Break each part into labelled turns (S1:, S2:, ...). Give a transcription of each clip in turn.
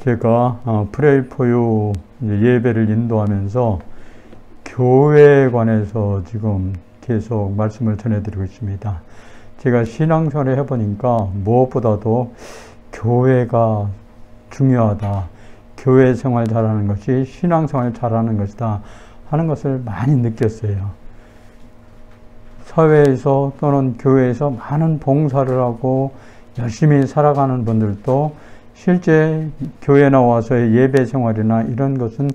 S1: 제가 Pray for You 예배를 인도하면서 교회에 관해서 지금 계속 말씀을 전해드리고 있습니다. 제가 신앙생활을 해보니까 무엇보다도 교회가 중요하다. 교회 생활 잘하는 것이 신앙생활 잘하는 것이다 하는 것을 많이 느꼈어요. 사회에서 또는 교회에서 많은 봉사를 하고 열심히 살아가는 분들도 실제 교회 나와서의 예배 생활이나 이런 것은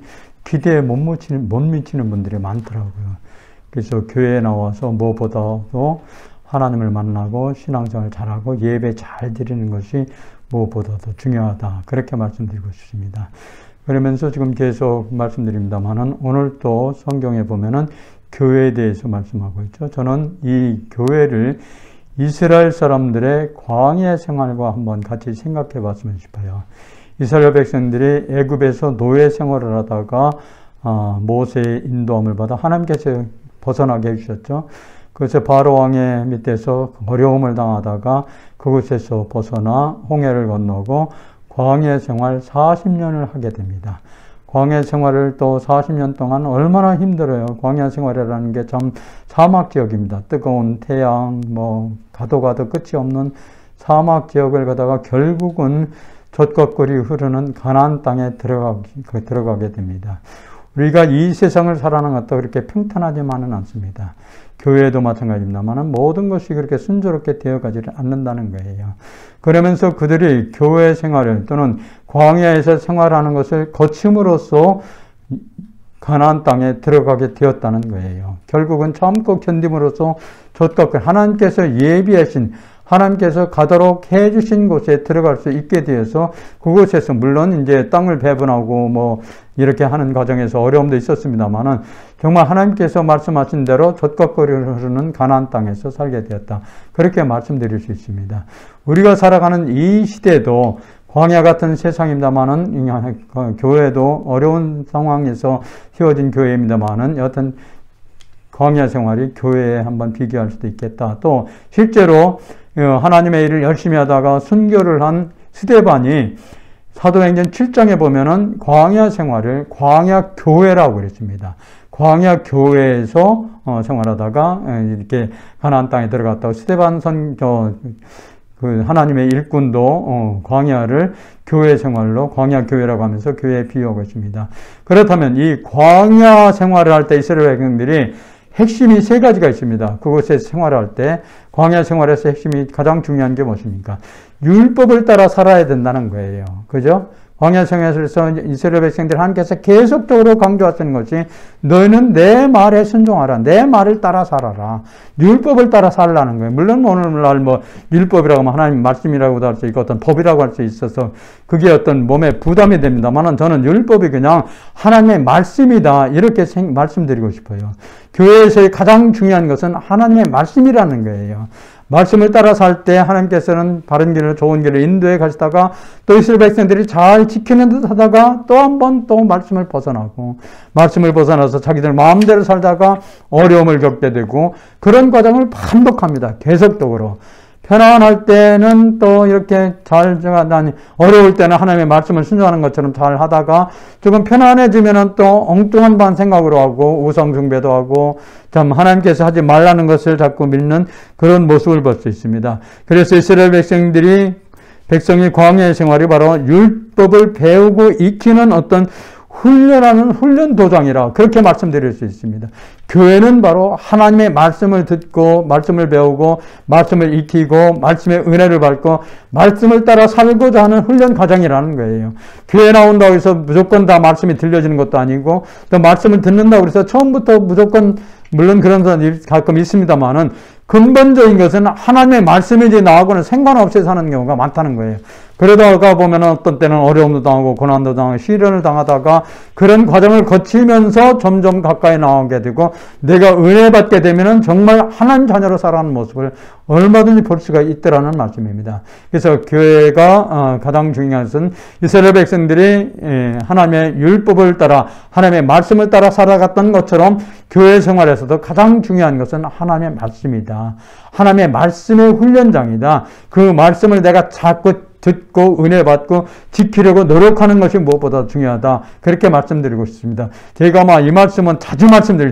S1: 기대에 못 미치는 분들이 많더라고요. 그래서 교회에 나와서 무엇보다도 하나님을 만나고 신앙생활 잘하고 예배 잘 드리는 것이 무엇보다도 중요하다. 그렇게 말씀드리고 싶습니다. 그러면서 지금 계속 말씀드립니다만은 오늘 또 성경에 보면은 교회에 대해서 말씀하고 있죠. 저는 이 교회를 이스라엘 사람들의 광야 생활과 한번 같이 생각해 봤으면 싶어요. 이스라엘 백성들이 애굽에서 노예 생활을 하다가 모세의 인도함을 받아 하나님께서 벗어나게 해주셨죠. 그래서 바로 왕의 밑에서 어려움을 당하다가 그곳에서 벗어나 홍해를 건너고 광야 생활 40년을 하게 됩니다. 광야 생활을 또 40년 동안 얼마나 힘들어요. 광야 생활이라는 게 참 사막 지역입니다. 뜨거운 태양, 가도 끝이 없는 사막 지역을 가다가 결국은 젖과 꿀이 흐르는 가나안 땅에 들어가게 됩니다. 우리가 이 세상을 살아가는 것도 그렇게 평탄하지만은 않습니다. 교회도 마찬가지입니다만 모든 것이 그렇게 순조롭게 되어가지를 않는다는 거예요. 그러면서 그들이 교회 생활을 또는 광야에서 생활하는 것을 거침으로써 가나안 땅에 들어가게 되었다는 거예요. 결국은 참고 견딤으로써 젖과 꿀, 하나님께서 예비하신 하나님께서 가도록 해주신 곳에 들어갈 수 있게 되어서 그곳에서 물론 이제 땅을 배분하고 이렇게 하는 과정에서 어려움도 있었습니다만은 정말 하나님께서 말씀하신 대로 젖과 꿀이 흐르는 가나안 땅에서 살게 되었다. 그렇게 말씀드릴 수 있습니다. 우리가 살아가는 이 시대도 광야 같은 세상입니다만은 교회도 어려운 상황에서 세워진 교회입니다만은 여하튼 광야 생활이 교회에 한번 비교할 수도 있겠다. 또 실제로 하나님의 일을 열심히 하다가 순교를 한 스데반이 사도행전 7장에 보면은 광야 생활을 광야 교회라고 그랬습니다. 광야 교회에서 생활하다가 이렇게 가나안 땅에 들어갔다고 스데반 하나님의 일꾼도 광야를 교회 생활로 광야 교회라고 하면서 교회에 비유하고 있습니다. 그렇다면 이 광야 생활을 할 때 이스라엘 백성들이 핵심이 세 가지가 있습니다. 그곳에 생활할 때 광야 생활에서 핵심이 가장 중요한 게 무엇입니까? 율법을 따라 살아야 된다는 거예요. 그죠? 광야 생활에서 이스라엘 백성들 하나님께서 계속적으로 강조하시는 것이 너희는 내 말에 순종하라. 내 말을 따라 살아라. 율법을 따라 살라는 거예요. 물론 오늘날 율법이라고 하면 하나님 말씀이라고도 할 수 있고 어떤 법이라고 할 수 있어서 그게 어떤 몸에 부담이 됩니다만 저는 율법이 그냥 하나님의 말씀이다. 이렇게 말씀드리고 싶어요. 교회에서의 가장 중요한 것은 하나님의 말씀이라는 거예요. 말씀을 따라 살 때 하나님께서는 바른 길을 좋은 길을 인도해 가시다가 또 이스라엘 백성들이 잘 지키는 듯 하다가 또 한 번 또 말씀을 벗어나고 말씀을 벗어나서 자기들 마음대로 살다가 어려움을 겪게 되고 그런 과정을 반복합니다. 계속적으로. 편안할 때는 또 이렇게 어려울 때는 하나님의 말씀을 순종하는 것처럼 잘 하다가 조금 편안해지면은 또 엉뚱한 반 생각으로 하고 우상숭배도 하고 참 하나님께서 하지 말라는 것을 자꾸 믿는 그런 모습을 볼 수 있습니다. 그래서 이스라엘 백성이 광야의 생활이 바로 율법을 배우고 익히는 어떤 훈련하는 훈련 도장이라 그렇게 말씀드릴 수 있습니다. 교회는 바로 하나님의 말씀을 듣고 말씀을 배우고 말씀을 익히고 말씀의 은혜를 받고 말씀을 따라 살고자 하는 훈련 과정이라는 거예요. 교회 나온다고 해서 무조건 다 말씀이 들려지는 것도 아니고 또 말씀을 듣는다고 해서 처음부터 무조건 물론 그런 사람이 가끔 있습니다만은 근본적인 것은 하나님의 말씀이지 나하고는 상관없이 사는 경우가 많다는 거예요. 그러다가 보면 어떤 때는 어려움도 당하고 고난도 당하고 시련을 당하다가 그런 과정을 거치면서 점점 가까이 나오게 되고 내가 은혜 받게 되면은 정말 하나님 자녀로 살아가는 모습을 얼마든지 볼 수가 있더라는 말씀입니다. 그래서 교회가 가장 중요한 것은 이스라엘 백성들이 하나님의 율법을 따라 하나님의 말씀을 따라 살아갔던 것처럼 교회 생활에서도 가장 중요한 것은 하나님의 말씀이다. 하나님의 말씀의 훈련장이다. 그 말씀을 내가 자꾸 듣고 은혜 받고 지키려고 노력하는 것이 무엇보다 중요하다. 그렇게 말씀드리고 싶습니다. 제가 아마 이 말씀은 자주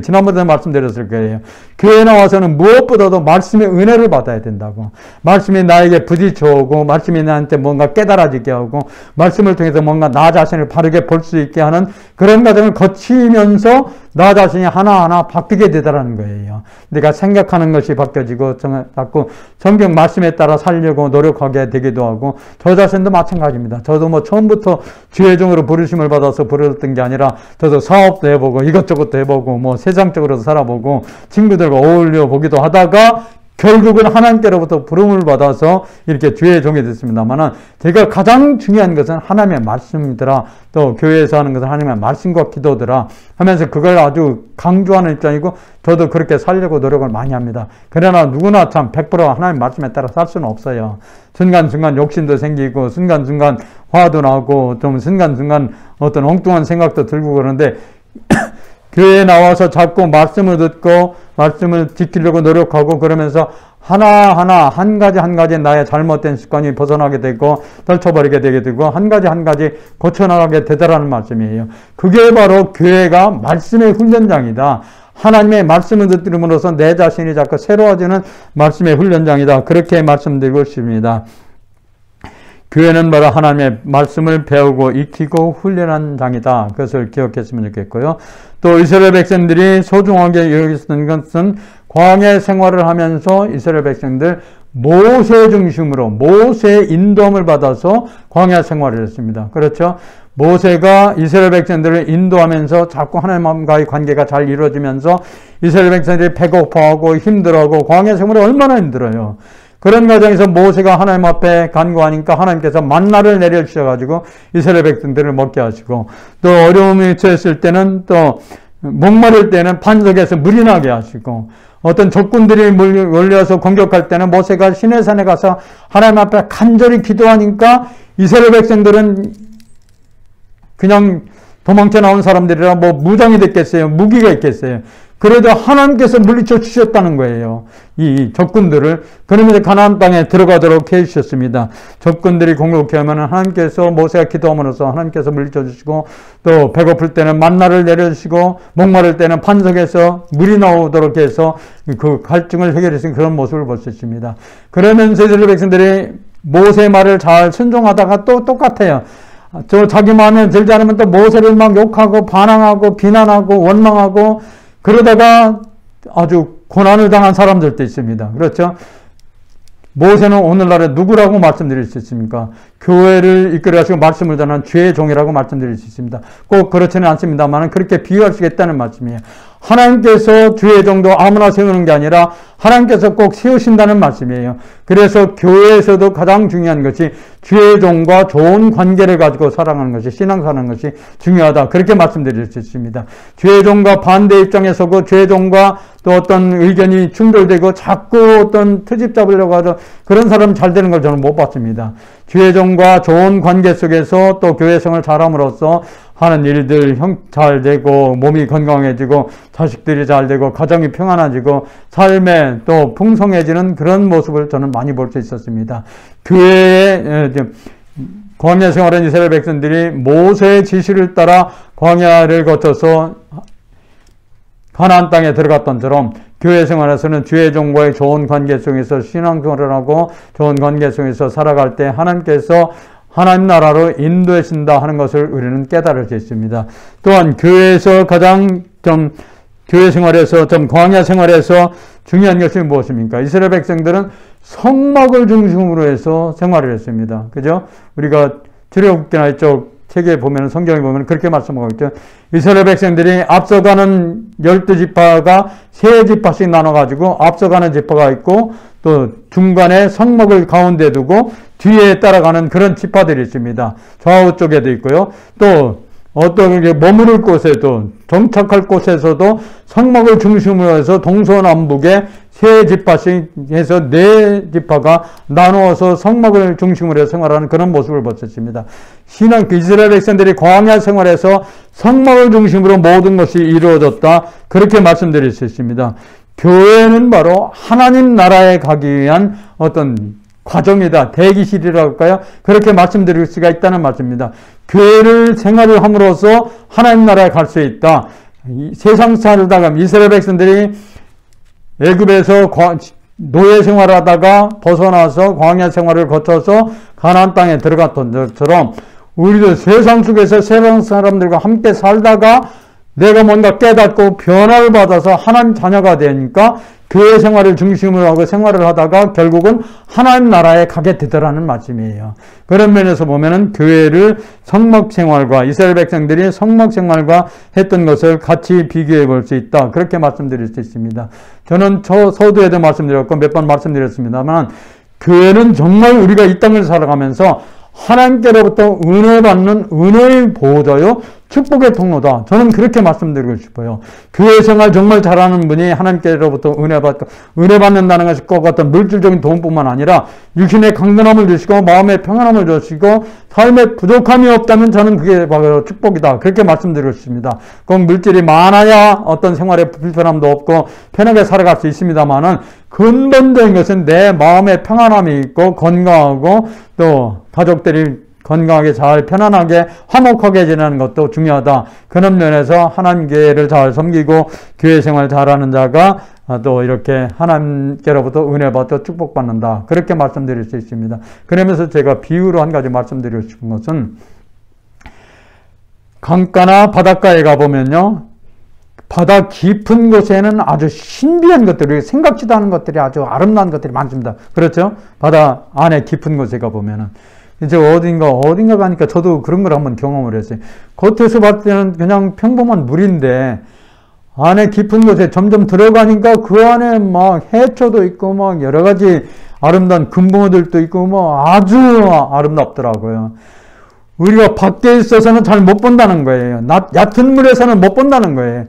S1: 지난번에 말씀드렸을 거예요. 교회 나와서는 무엇보다도 말씀의 은혜를 받아야 된다고. 말씀이 나에게 부딪혀오고 말씀이 나한테 뭔가 깨달아지게 하고 말씀을 통해서 뭔가 나 자신을 바르게 볼 수 있게 하는 그런 과정을 거치면서 나 자신이 하나하나 바뀌게 되더라는 거예요. 내가 생각하는 것이 바뀌어지고 자꾸 성경 말씀에 따라 살려고 노력하게 되기도 하고 저 자신도 마찬가지입니다. 저도 뭐 처음부터 주의 종으로 부르심을 받아서 부르던 게 아니라 저도 사업도 해보고 이것저것도 해보고 뭐 세상적으로도 살아보고 친구들과 어울려 보기도 하다가 결국은 하나님께로부터 부름을 받아서 이렇게 주의 종이 됐습니다만 제가 가장 중요한 것은 하나님의 말씀이더라. 또 교회에서 하는 것은 하나님의 말씀과 기도더라 하면서 그걸 아주 강조하는 입장이고 저도 그렇게 살려고 노력을 많이 합니다. 그러나 누구나 참 100% 하나님 말씀에 따라 살 수는 없어요. 순간순간 욕심도 생기고 순간순간 화도 나고 좀 순간순간 어떤 엉뚱한 생각도 들고 그러는데 교회에 나와서 자꾸 말씀을 듣고 말씀을 지키려고 노력하고 그러면서 하나하나 한 가지 나의 잘못된 습관이 벗어나게 되고 떨쳐버리게 되게 되고 한 가지 고쳐나가게 되더라는 말씀이에요. 그게 바로 교회가 말씀의 훈련장이다. 하나님의 말씀을 듣음으로써 내 자신이 자꾸 새로워지는 말씀의 훈련장이다. 그렇게 말씀드리고 싶습니다. 교회는 바로 하나님의 말씀을 배우고 익히고 훈련한 장이다. 그것을 기억했으면 좋겠고요. 또 이스라엘 백성들이 소중하게 여기는 것은 광야 생활을 하면서 이스라엘 백성들 모세 중심으로 모세의 인도함을 받아서 광야 생활을 했습니다. 그렇죠? 모세가 이스라엘 백성들을 인도하면서 자꾸 하나님과의 관계가 잘 이루어지면서 이스라엘 백성들이 배고파하고 힘들어하고 광야 생활이 얼마나 힘들어요. 그런 과정에서 모세가 하나님 앞에 간구하니까 하나님께서 만나를 내려주셔가지고 이스라엘 백성들을 먹게 하시고 또 어려움이 처했을 때는 또 목마를 때는 반석에서 물이 나게 하시고 어떤 적군들이 몰려서 공격할 때는 모세가 시내산에 가서 하나님 앞에 간절히 기도하니까 이스라엘 백성들은 그냥 도망쳐 나온 사람들이라 뭐 무장이 됐겠어요. 무기가 있겠어요. 그래도 하나님께서 물리쳐 주셨다는 거예요. 이 적군들을. 그러면서 가나안 땅에 들어가도록 해주셨습니다. 적군들이 공격하면 하나님께서 모세가 기도함으로써 하나님께서 물리쳐 주시고 또 배고플 때는 만나를 내려주시고 목마를 때는 반석에서 물이 나오도록 해서 그 갈증을 해결하신 그런 모습을 볼 수 있습니다. 그러면서 이스라엘 백성들이 모세의 말을 잘 순종하다가 또 똑같아요. 자기 마음에 들지 않으면 또 모세를 막 욕하고 반항하고 비난하고 원망하고 그러다가 아주 고난을 당한 사람들도 있습니다. 그렇죠? 모세는 오늘날에 누구라고 말씀드릴 수 있습니까? 교회를 이끌어 가시고 말씀을 전하는 주의 종이라고 말씀드릴 수 있습니다. 꼭 그렇지는 않습니다만 그렇게 비유할 수 있다는 말씀이에요. 하나님께서 주의 종도 아무나 세우는 게 아니라 하나님께서 꼭 세우신다는 말씀이에요. 그래서 교회에서도 가장 중요한 것이 주의 종과 좋은 관계를 가지고 살아가는 것이 신앙사는 것이 중요하다. 그렇게 말씀드릴 수 있습니다. 주의 종과 반대 입장에 서고 주의 종과 또 어떤 의견이 충돌되고 자꾸 어떤 트집 잡으려고 하죠. 그런 사람 잘 되는 걸 저는 못 봤습니다. 주의 종과 좋은 관계 속에서 또 교회 생활을 잘함으로써 하는 일들 잘 되고 몸이 건강해지고 자식들이 잘 되고 가정이 평안해지고 삶에 또 풍성해지는 그런 모습을 저는 많이 볼 수 있었습니다. 교회의 광야 생활한 이스라엘 백성들이 모세의 지시를 따라 광야를 거쳐서 가나안 땅에 들어갔던 처럼 교회 생활에서는 주의 종과의 좋은 관계 속에서 신앙생활을 하고 좋은 관계 속에서 살아갈 때 하나님께서 하나님 나라로 인도하신다 하는 것을 우리는 깨달을 수 있습니다. 또한 교회에서 가장 교회 생활에서 광야 생활에서 중요한 것이 무엇입니까? 이스라엘 백성들은 성막을 중심으로 해서 생활을 했습니다. 그죠? 우리가 출애굽기나 이쪽 책에 보면 성경에 보면 그렇게 말씀하고 있죠. 이스라엘 백성들이 앞서가는 12지파가 3지파씩 나눠가지고 앞서가는 지파가 있고 또 중간에 성막을 가운데 두고 뒤에 따라가는 그런 지파들이 있습니다. 좌우 쪽에도 있고요. 또 어떤 머무를 곳에도 정착할 곳에서도 성막을 중심으로 해서 동서남북에 3지파씩 해서 4지파가 나누어서 성막을 중심으로 해서 생활하는 그런 모습을 보셨습니다. 이스라엘 백성들이 광야 생활에서 성막을 중심으로 모든 것이 이루어졌다. 그렇게 말씀드릴 수 있습니다. 교회는 바로 하나님 나라에 가기 위한 어떤 과정이다. 대기실이라고 할까요? 그렇게 말씀드릴 수가 있다는 말씀입니다. 교회를 생활을 함으로써 하나님 나라에 갈 수 있다. 세상 살다가 이스라엘 백성들이 애굽에서 노예 생활을 하다가 벗어나서 광야 생활을 거쳐서 가나안 땅에 들어갔던 것처럼 우리도 세상 속에서 세상 사람들과 함께 살다가 내가 뭔가 깨닫고 변화를 받아서 하나님 자녀가 되니까 교회 생활을 중심으로 하고 생활을 하다가 결국은 하나님 나라에 가게 되더라는 말씀이에요. 그런 면에서 보면은 교회를 성막 생활과 이스라엘 백성들이 성막 생활과 했던 것을 같이 비교해 볼 수 있다. 그렇게 말씀드릴 수 있습니다. 저는 서두에도 말씀드렸고 몇 번 말씀드렸습니다만 교회는 정말 우리가 이 땅을 살아가면서 하나님께로부터 은혜 받는 은혜의 보호자요 축복의 통로다. 저는 그렇게 말씀드리고 싶어요. 교회 생활 정말 잘하는 분이 하나님께로부터 은혜 받는다는 것이 꼭 어떤 물질적인 도움뿐만 아니라 육신의 강건함을 주시고 마음의 평안함을 주시고 삶에 부족함이 없다면 저는 그게 바로 축복이다. 그렇게 말씀드리고 싶습니다. 꼭 물질이 많아야 어떤 생활에 불편함도 없고 편하게 살아갈 수 있습니다만은 근본적인 것은 내 마음에 평안함이 있고 건강하고 또 가족들이 건강하게 잘 편안하게 화목하게 지내는 것도 중요하다. 그런 면에서 하나님 교회를 잘 섬기고 교회 생활 잘하는 자가 또 이렇게 하나님께로부터 은혜 받고 축복받는다. 그렇게 말씀드릴 수 있습니다. 그러면서 제가 비유로 한 가지 말씀드리고 싶은 것은 강가나 바닷가에 가보면요. 바다 깊은 곳에는 아주 신비한 것들이 생각지도 않은 것들이 아주 아름다운 것들이 많습니다. 그렇죠? 바다 안에 깊은 곳에 가보면은 이제 어딘가 가니까 저도 그런 걸 한번 경험을 했어요. 겉에서 봤을 때는 그냥 평범한 물인데 안에 깊은 곳에 점점 들어가니까 그 안에 막 해초도 있고 막 여러 가지 아름다운 금붕어들도 있고 뭐 아주 아름답더라고요. 우리가 밖에 있어서는 잘 못 본다는 거예요. 얕은 물에서는 못 본다는 거예요.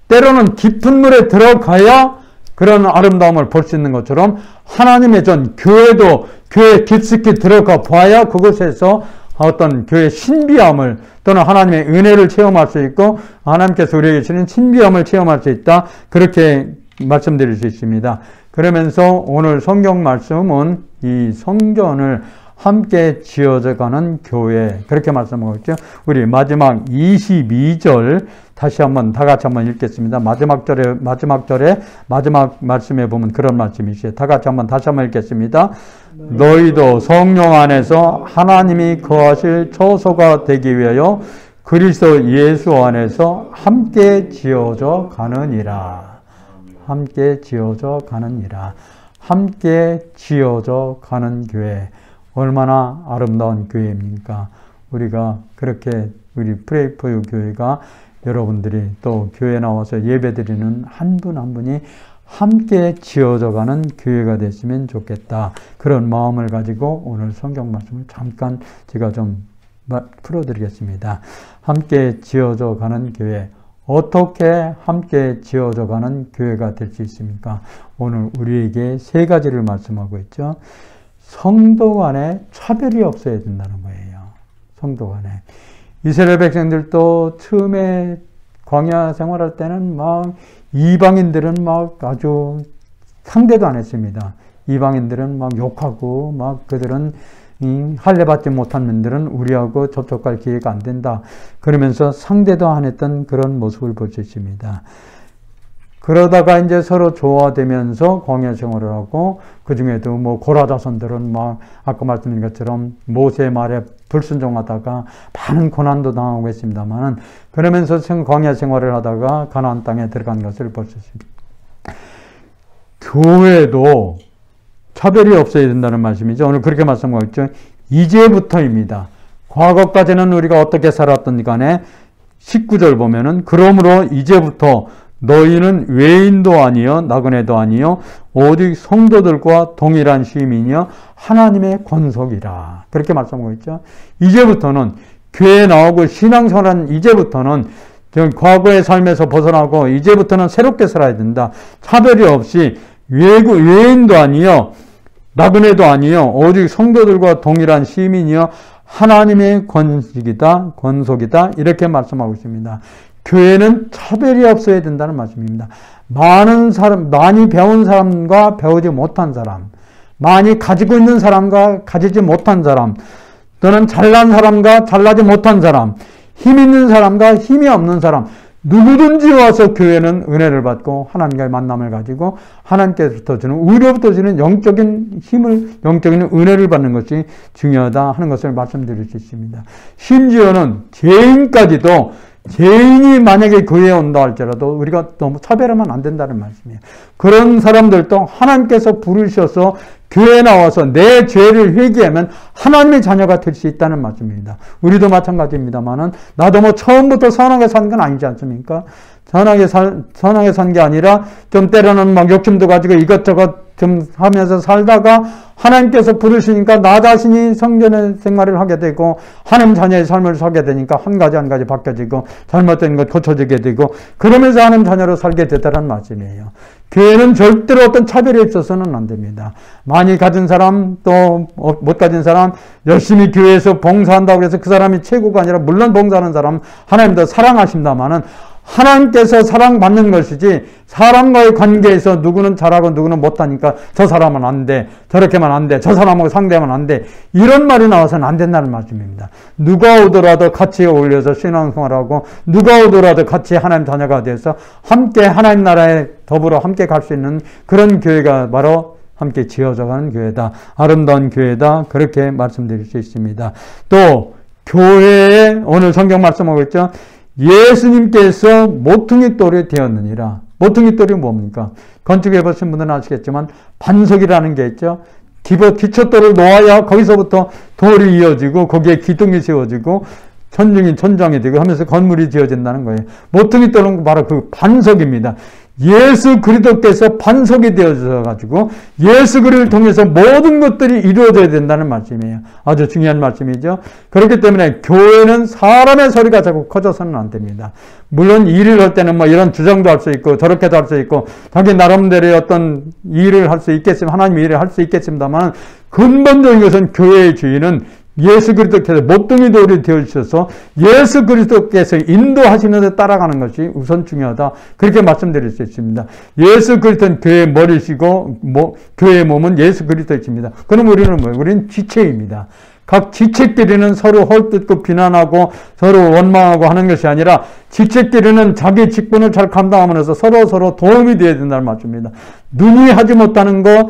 S1: 때로는 깊은 물에 들어가야 그런 아름다움을 볼 수 있는 것처럼 하나님의 교회도 교회 깊숙이 들어가 봐야 그곳에서 어떤 교회의 신비함을 또는 하나님의 은혜를 체험할 수 있고 하나님께서 우리에게 주시는 신비함을 체험할 수 있다. 그렇게 말씀드릴 수 있습니다. 그러면서 오늘 성경 말씀은 이 성전을 함께 지어져가는 교회 그렇게 말씀하고 있죠. 우리 마지막 22절 다시 한번 다 같이 한번 읽겠습니다. 마지막 절에 마지막 말씀에 보면 그런 말씀이 있어요. 다 같이 한번 다시 한번 읽겠습니다. 너희도 성령 안에서 하나님이 거하실 처소가 되기 위하여 그리스도 예수 안에서 함께 지어져 가느니라. 함께 지어져 가느니라. 함께 지어져 가는 교회. 얼마나 아름다운 교회입니까? 우리가 그렇게 우리 프레이 포 유 교회가 여러분들이 또 교회에 나와서 예배드리는 한 분 한 분이 함께 지어져가는 교회가 됐으면 좋겠다. 그런 마음을 가지고 오늘 성경 말씀을 잠깐 제가 좀 풀어드리겠습니다. 함께 지어져가는 교회. 어떻게 함께 지어져가는 교회가 될 수 있습니까? 오늘 우리에게 세 가지를 말씀하고 있죠. 성도 간에 차별이 없어야 된다는 거예요. 성도 간에. 이스라엘 백성들도 처음에 광야 생활할 때는 막 이방인들은 막 아주 상대도 안 했습니다. 이방인들은 막 욕하고 막 그들은 할례받지 못한 면들은 우리하고 접촉할 기회가 안 된다. 그러면서 상대도 안 했던 그런 모습을 볼 수 있습니다. 그러다가 이제 서로 조화되면서 광야 생활을 하고 그 중에도 뭐 고라 자손들은 막 아까 말씀드린 것처럼 모세의 말에 불순종하다가 많은 고난도 당하고 했습니다만은 그러면서 광야 생활을 하다가 가나안 땅에 들어간 것을 볼 수 있습니다. 교회도 차별이 없어야 된다는 말씀이죠. 오늘 그렇게 말씀하고 있죠. 이제부터입니다. 과거까지는 우리가 어떻게 살았던 간에 19절 보면은 그러므로 이제부터 너희는 외인도 아니요 나그네도 아니요 오직 성도들과 동일한 시민이요 하나님의 권속이라. 그렇게 말씀하고 있죠. 이제부터는 교회에 나오고 신앙생활은 이제부터는 과거의 삶에서 벗어나고 이제부터는 새롭게 살아야 된다. 차별이 없이 외인도 아니요 나그네도 아니요 오직 성도들과 동일한 시민이요 하나님의 권속이다. 이렇게 말씀하고 있습니다. 교회는 차별이 없어야 된다는 말씀입니다. 많이 배운 사람과 배우지 못한 사람, 많이 가지고 있는 사람과 가지지 못한 사람, 또는 잘난 사람과 잘나지 못한 사람, 힘 있는 사람과 힘이 없는 사람, 누구든지 와서 교회는 은혜를 받고 하나님과의 만남을 가지고 하나님께서 주는, 의로부터 주는 영적인 힘을, 영적인 은혜를 받는 것이 중요하다 하는 것을 말씀드릴 수 있습니다. 심지어는 죄인까지도, 죄인이 만약에 교회에 온다 할지라도 우리가 너무 차별하면 안 된다는 말씀이에요. 그런 사람들도 하나님께서 부르셔서 교회에 나와서 내 죄를 회개하면 하나님의 자녀가 될 수 있다는 말씀입니다. 우리도 마찬가지입니다만은, 나도 뭐 처음부터 선하게 산 건 아니지 않습니까? 선하게 산 게 아니라 좀 때로는 막 욕심도 가지고 이것저것 좀 하면서 살다가 하나님께서 부르시니까 나 자신이 성전의 생활을 하게 되고 하나님 자녀의 삶을 살게 되니까 한 가지 바뀌어지고 잘못된 것 고쳐지게 되고 그러면서 하나님 자녀로 살게 되다라는 말씀이에요. 교회는 절대로 어떤 차별에 있어서는 안 됩니다. 많이 가진 사람 또 못 가진 사람, 열심히 교회에서 봉사한다고 해서 그 사람이 최고가 아니라, 물론 봉사하는 사람 하나님도 사랑하신다마는 하나님께서 사랑받는 것이지, 사람과의 관계에서 누구는 잘하고 누구는 못하니까 저 사람은 안 돼, 저렇게만 안 돼, 저 사람하고 상대하면 안 돼, 이런 말이 나와서는 안 된다는 말씀입니다. 누가 오더라도 같이 어울려서 신앙생활하고, 누가 오더라도 같이 하나님 자녀가 돼서 함께 하나님 나라에 더불어 함께 갈 수 있는 그런 교회가 바로 함께 지어져가는 교회다, 아름다운 교회다, 그렇게 말씀드릴 수 있습니다. 또 교회에 오늘 성경 말씀하고 있죠. 예수님께서 모퉁이 돌이 되었느니라. 모퉁이 돌이 뭡니까? 건축해 보신 분들은 아시겠지만 반석이라는 게 있죠. 기초돌을 놓아야 거기서부터 돌이 이어지고 거기에 기둥이 세워지고 천중이 천장이 되고 하면서 건물이 지어진다는 거예요. 모퉁이 돌은 바로 그 반석입니다. 예수 그리스도께서 반석이 되어져 가지고 예수 그리스도를 통해서 모든 것들이 이루어져야 된다는 말씀이에요. 아주 중요한 말씀이죠. 그렇기 때문에 교회는 사람의 소리가 자꾸 커져서는 안 됩니다. 물론 일을 할 때는 뭐 이런 주장도 할 수 있고 저렇게도 할 수 있고 자기 나름대로의 어떤 일을 할 수 있겠습니다. 하나님의 일을 할 수 있겠습니다만, 근본적인 것은 교회의 주인은 예수 그리스도께서 모퉁이 돌이 되어주셔서 예수 그리스도께서 인도하시면서 따라가는 것이 우선 중요하다, 그렇게 말씀드릴 수 있습니다. 예수 그리스도는 교회의 머리시고 교회의 몸은 예수 그리스도이십니다. 그럼 우리는 뭐예요? 우리는 지체입니다. 각 지체끼리는 서로 헐뜯고 비난하고 서로 원망하고 하는 것이 아니라, 지체끼리는 자기 직분을 잘 감당하면서 서로 도움이 되어야 된다는 말씀입니다. 눈이 하지 못하는 거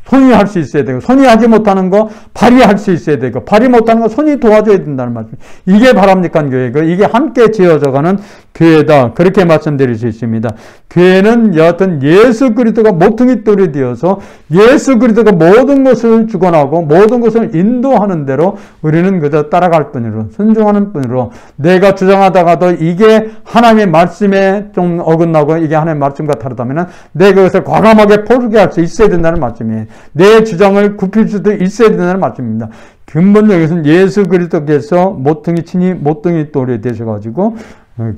S1: 손이 할 수 있어야 되고, 손이 하지 못하는 거 발이 할 수 있어야 되고, 발이 못하는 거 손이 도와줘야 된다는 말씀. 이게 바람직한 교회고, 이게 함께 지어져가는 교회다, 그렇게 말씀드릴 수 있습니다. 교회는 여하튼 예수 그리스도가 모퉁이 돌이 되어서 예수 그리스도가 모든 것을 주관하고 모든 것을 인도하는 대로 우리는 그저 따라갈 뿐으로, 순종하는 뿐으로, 내가 주장하다가도 이게 하나님의 말씀에 좀 어긋나고 이게 하나님의 말씀과 다르다면 내가 그것을 과감하게 포기할 수 있어야 된다는 말씀이에요. 내 주장을 굽힐 수도 있어야 된다는 말씀입니다. 근본적인 것은 예수 그리스도께서 친히 모퉁이 돌이 되셔가지고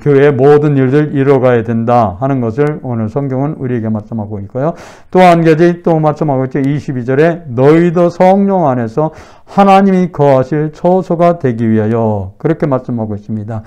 S1: 교회의 모든 일을 이뤄가야 된다 하는 것을 오늘 성경은 우리에게 말씀하고 있고요. 또 한 가지 또 말씀하고 있죠. 22절에 너희도 성령 안에서 하나님이 거하실 처소가 되기 위하여, 그렇게 말씀하고 있습니다.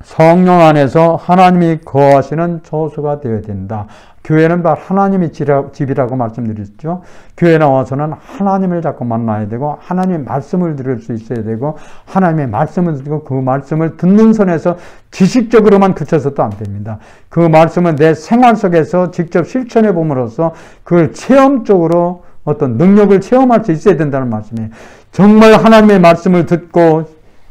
S1: 성령 안에서 하나님이 거하시는 처소가 되어야 된다. 교회는 바로 하나님의 집이라고 말씀드렸죠. 교회 나와서는 하나님을 자꾸 만나야 되고, 하나님의 말씀을 들을 수 있어야 되고, 하나님의 말씀을 듣고 그 말씀을 듣는 선에서 지식적으로만 그쳐서도 안 됩니다. 그 말씀은 내 생활 속에서 직접 실천해 봄으로써 그걸 체험적으로 어떤 능력을 체험할 수 있어야 된다는 말씀이에요. 정말 하나님의 말씀을 듣고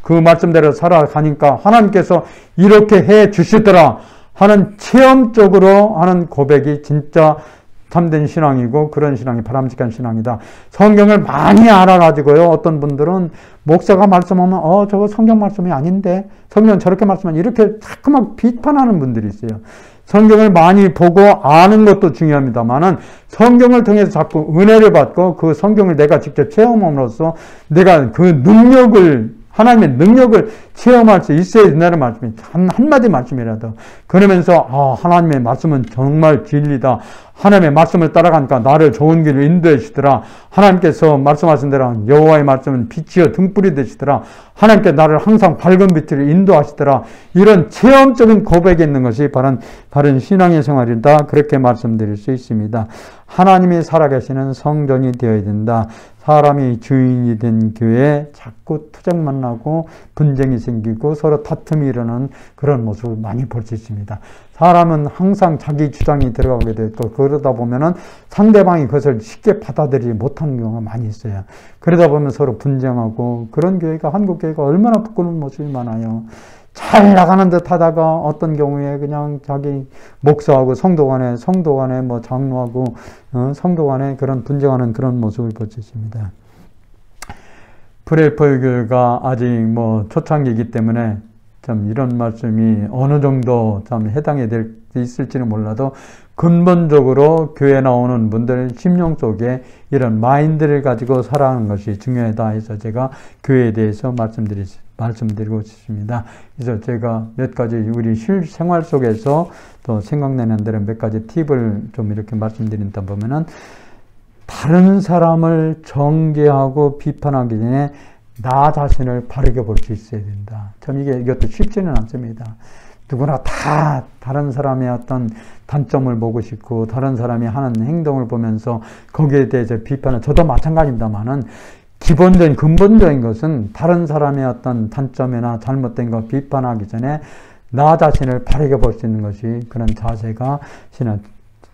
S1: 그 말씀대로 살아가니까 하나님께서 이렇게 해 주시더라 하는 체험적으로 하는 고백이 진짜 참된 신앙이고, 그런 신앙이 바람직한 신앙이다. 성경을 많이 알아가지고요, 어떤 분들은 목사가 말씀하면 저거 성경 말씀이 아닌데, 성경은 저렇게 말씀하면 이렇게 자꾸 막 비판하는 분들이 있어요. 성경을 많이 보고 아는 것도 중요합니다만은 성경을 통해서 자꾸 은혜를 받고 그 성경을 내가 직접 체험함으로써 내가 그 능력을, 하나님의 능력을 체험할 수 있어야 된다는 말씀이 한마디 말씀이라도. 그러면서 하나님의 말씀은 정말 진리다. 하나님의 말씀을 따라가니까 나를 좋은 길로 인도해 주시더라. 하나님께서 말씀하신 대로 여호와의 말씀은 빛이여 등불이 되시더라. 하나님께 나를 항상 밝은 빛으로 인도하시더라. 이런 체험적인 고백이 있는 것이 바른 신앙의 생활이다. 그렇게 말씀드릴 수 있습니다. 하나님이 살아계시는 성전이 되어야 된다. 사람이 주인이 된 교회에 자꾸 투쟁만 나고 분쟁이 생기고 서로 다툼이 일어나는 그런 모습을 많이 볼 수 있습니다. 사람은 항상 자기 주장이 들어가게 되고 그러다 보면은 상대방이 그것을 쉽게 받아들이지 못하는 경우가 많이 있어요. 그러다 보면 서로 분쟁하고 그런 교회가 한국 교회가 얼마나 부끄러운 모습이 많아요. 잘 나가는 듯 하다가 어떤 경우에 그냥 자기 목사하고 성도 간에 뭐 장로하고 성도 간에 그런 분쟁하는 그런 모습을 볼 수 있습니다. 필라델피아 교회가 아직 뭐 초창기이기 때문에 참 이런 말씀이 어느 정도 참 해당이 될 수 있을지는 몰라도 근본적으로 교회 나오는 분들 심령 속에 이런 마인드를 가지고 살아가는 것이 중요하다 해서 제가 교회에 대해서 말씀드리고 싶습니다. 그래서 제가 몇 가지 우리 실생활 속에서 또 생각나는 대로 몇 가지 팁을 좀 이렇게 말씀드린다 보면은 다른 사람을 정죄하고 비판하기 전에 나 자신을 바르게 볼 수 있어야 된다. 참 이것도 쉽지는 않습니다. 누구나 다 다른 사람의 어떤 단점을 보고 싶고 다른 사람이 하는 행동을 보면서 거기에 대해서 비판을 저도 마찬가지입니다만은 근본적인 것은 다른 사람의 어떤 단점이나 잘못된 것 비판하기 전에 나 자신을 바르게 볼 수 있는 것이 그런 자세가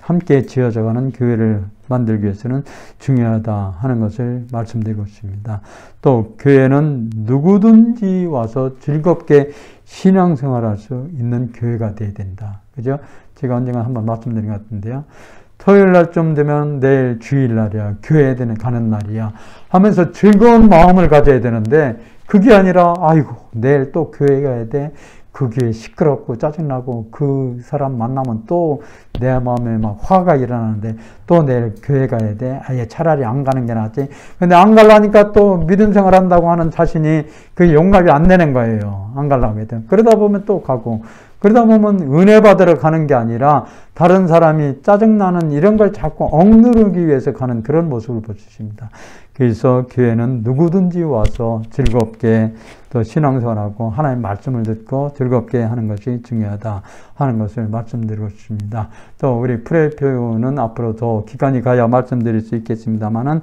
S1: 함께 지어져가는 교회를 만들기 위해서는 중요하다 하는 것을 말씀드리고 싶습니다. 또 교회는 누구든지 와서 즐겁게 신앙생활할 수 있는 교회가 되어야 된다. 그죠? 제가 언젠가 한번 말씀드린 것 같은데요. 토요일 날쯤 되면 내일 주일날이야. 교회에 가는 날이야. 하면서 즐거운 마음을 가져야 되는데 그게 아니라 아이고 내일 또 교회 가야 돼. 그 교회 시끄럽고 짜증나고 그 사람 만나면 또 내 마음에 막 화가 일어나는데 또 내일 교회 가야 돼. 아예 차라리 안 가는 게 낫지. 근데 안 가려니까 또 믿음 생활 한다고 하는 자신이 그 용납이 안 되는 거예요. 안 가려고 해도. 그러다 보면 또 가고. 그러다 보면 은혜 받으러 가는 게 아니라 다른 사람이 짜증나는 이런 걸 자꾸 억누르기 위해서 가는 그런 모습을 볼 수 있습니다. 그래서 교회는 누구든지 와서 즐겁게 또 신앙생활하고 하나님의 말씀을 듣고 즐겁게 하는 것이 중요하다 하는 것을 말씀드리고 싶습니다. 또 우리 필라델피아는 앞으로 더 기간이 가야 말씀드릴 수 있겠습니다만은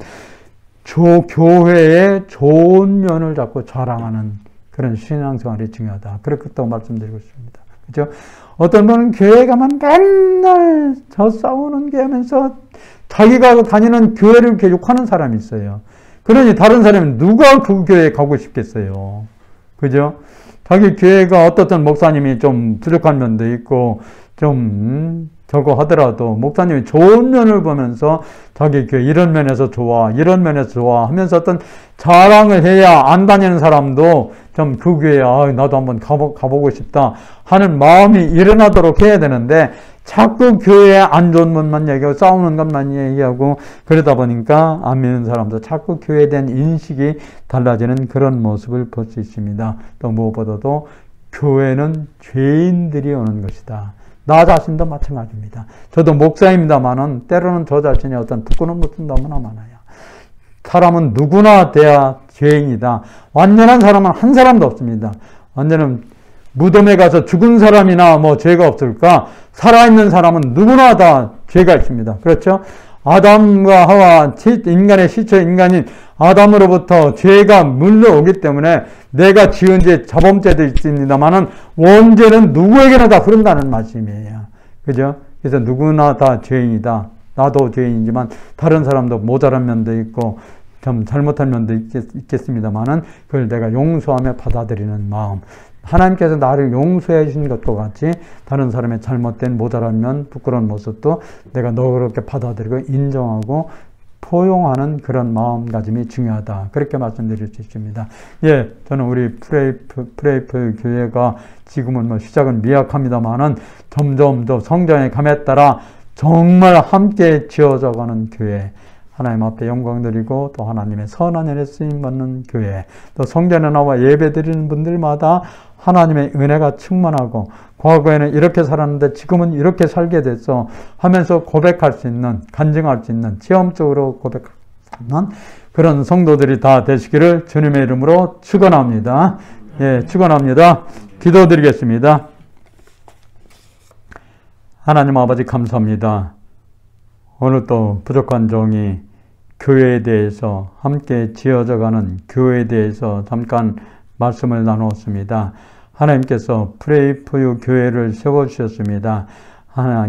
S1: 교회의 좋은 면을 자꾸 자랑하는 그런 신앙생활이 중요하다. 그렇게 또 말씀드리고 싶습니다. 그죠? 어떤 분은 교회 가면 맨날 저 싸우는 게 하면서 자기가 다니는 교회를 이렇게 욕하는 사람이 있어요. 그러니 다른 사람은 누가 그 교회에 가고 싶겠어요. 그죠? 자기 교회가 어떻든 목사님이 좀 부족한 면도 있고 좀 저거 하더라도 목사님이 좋은 면을 보면서 자기 교회 이런 면에서 좋아 이런 면에서 좋아 하면서 어떤 자랑을 해야 안 다니는 사람도 좀 그 교회에 나도 한번 가보고 싶다 하는 마음이 일어나도록 해야 되는데 자꾸 교회에 안 좋은 것만 얘기하고 싸우는 것만 얘기하고 그러다 보니까 안 믿는 사람도 자꾸 교회에 대한 인식이 달라지는 그런 모습을 볼 수 있습니다. 또 무엇보다도 교회는 죄인들이 오는 것이다. 나 자신도 마찬가지입니다. 저도 목사입니다만은 때로는 저 자신의 어떤 부끄러운 것도 너무나 많아요. 사람은 누구나 돼야 죄인이다. 완전한 사람은 한 사람도 없습니다. 완전한 무덤에 가서 죽은 사람이나 뭐 죄가 없을까? 살아있는 사람은 누구나 다 죄가 있습니다. 그렇죠? 아담과 하와 인간의 시초 인간인 아담으로부터 죄가 물려오기 때문에 내가 지은 죄 자범죄도 있습니다만은 원죄는 누구에게나 다 흐른다는 말씀이에요. 그죠? 그래서 누구나 다 죄인이다. 나도 죄인이지만 다른 사람도 모자란 면도 있고 좀 잘못한 면도 있겠습니다만은 그걸 내가 용서하며 받아들이는 마음. 하나님께서 나를 용서해 주신 것과 같이 다른 사람의 잘못된 모자란 면, 부끄러운 모습도 내가 너그럽게 받아들이고 인정하고 포용하는 그런 마음가짐이 중요하다. 그렇게 말씀드릴 수 있습니다. 예, 저는 우리 필라델피아 교회가 지금은 뭐 시작은 미약합니다만은 점점 더 성장의 감에 따라 정말 함께 지어져가는 교회, 하나님 앞에 영광 드리고 또 하나님의 선한 일에 쓰임받는 교회, 또 성전에 나와 예배 드리는 분들마다 하나님의 은혜가 충만하고 과거에는 이렇게 살았는데 지금은 이렇게 살게 됐어 하면서 고백할 수 있는, 간증할 수 있는, 체험적으로 고백할 수 있는 그런 성도들이 다 되시기를 주님의 이름으로 축원합니다. 예, 축원합니다. 기도드리겠습니다. 하나님 아버지 감사합니다. 오늘 또 부족한 종이 교회에 대해서 함께 지어져가는 교회에 대해서 잠깐 말씀을 나누었습니다. 하나님께서 프레이 포유 교회를 세워주셨습니다.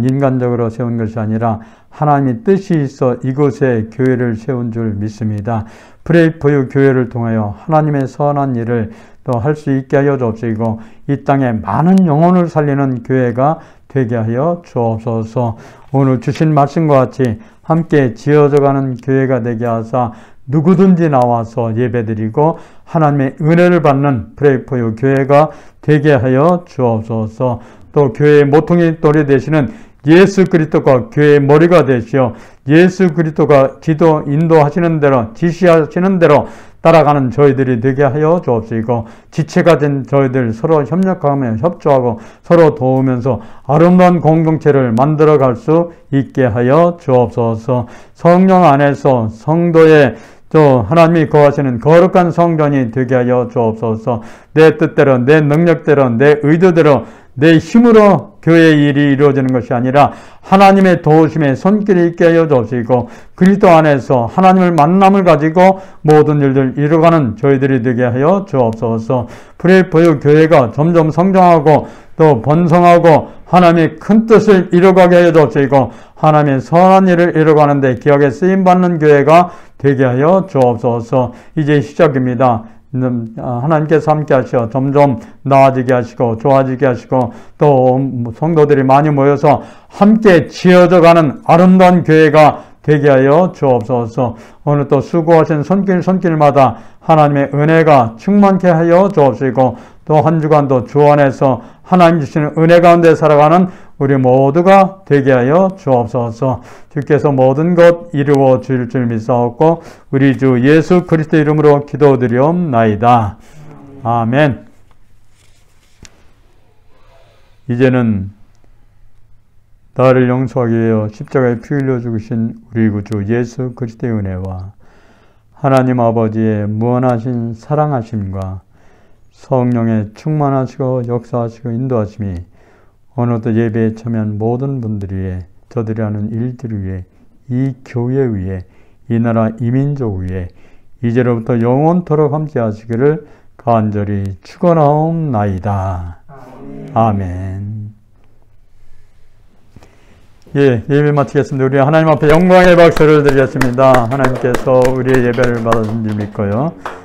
S1: 인간적으로 세운 것이 아니라 하나님의 뜻이 있어 이곳에 교회를 세운 줄 믿습니다. 프레이 포유 교회를 통하여 하나님의 선한 일을 또 할 수 있게 하여 주옵시고 이 땅에 많은 영혼을 살리는 교회가 되게 하여 주옵소서. 오늘 주신 말씀과 같이 함께 지어져가는 교회가 되게 하사 누구든지 나와서 예배드리고 하나님의 은혜를 받는 프레이 포유 교회가 되게 하여 주옵소서. 또 교회의 모퉁이 돌이 되시는 예수 그리스도가 교회의 머리가 되시어 예수 그리스도가 지도 인도하시는 대로 지시하시는 대로 따라가는 저희들이 되게 하여 주옵시고 지체가 된 저희들 서로 협력하며 협조하고 서로 도우면서 아름다운 공동체를 만들어갈 수 있게 하여 주옵소서. 성령 안에서 성도의 또 하나님이 거하시는 거룩한 성전이 되게 하여 주옵소서. 내 뜻대로 내 능력대로 내 의도대로 내 힘으로 교회의 일이 이루어지는 것이 아니라 하나님의 도우심에 손길이 있게 하여 주시고 그리스도 안에서 하나님을 만남을 가지고 모든 일들 이루어가는 저희들이 되게 하여 주옵소서. 프레이 포유 교회가 점점 성장하고 또 번성하고 하나님의 큰 뜻을 이루어가게 하여 주옵시고 하나님의 선한 일을 이루어가는 데 기억에 쓰임받는 교회가 되게 하여 주옵소서. 이제 시작입니다. 하나님께서 함께 하시어 점점 나아지게 하시고 좋아지게 하시고 또 성도들이 많이 모여서 함께 지어져가는 아름다운 교회가 되게 하여 주옵소서. 오늘 또 수고하신 손길마다 하나님의 은혜가 충만케 하여 주옵시고 또 한 주간도 주 안에서 하나님 주시는 은혜 가운데 살아가는 우리 모두가 되게 하여 주옵소서. 주께서 모든 것 이루어 주실 줄 믿사옵고 우리 주 예수 그리스도 이름으로 기도드리옵나이다. 아멘. 이제는 나를 용서하기 위하여 십자가에 피 흘려 죽으신 우리 구주 예수 그리스도의 은혜와 하나님 아버지의 무한하신 사랑하심과 성령의 충만하시고 역사하시고 인도하심이 오늘도 예배에 참여한 모든 분들 위해 저들이 하는 일들 위해 이 교회 위에 이 나라 이민족 위에 이제로부터 영원토록 함께 하시기를 간절히 축원하옵나이다. 아멘. 예, 예배 마치겠습니다. 우리 하나님 앞에 영광의 박수를 드리겠습니다. 하나님께서 우리의 예배를 받아주신 줄 믿고요.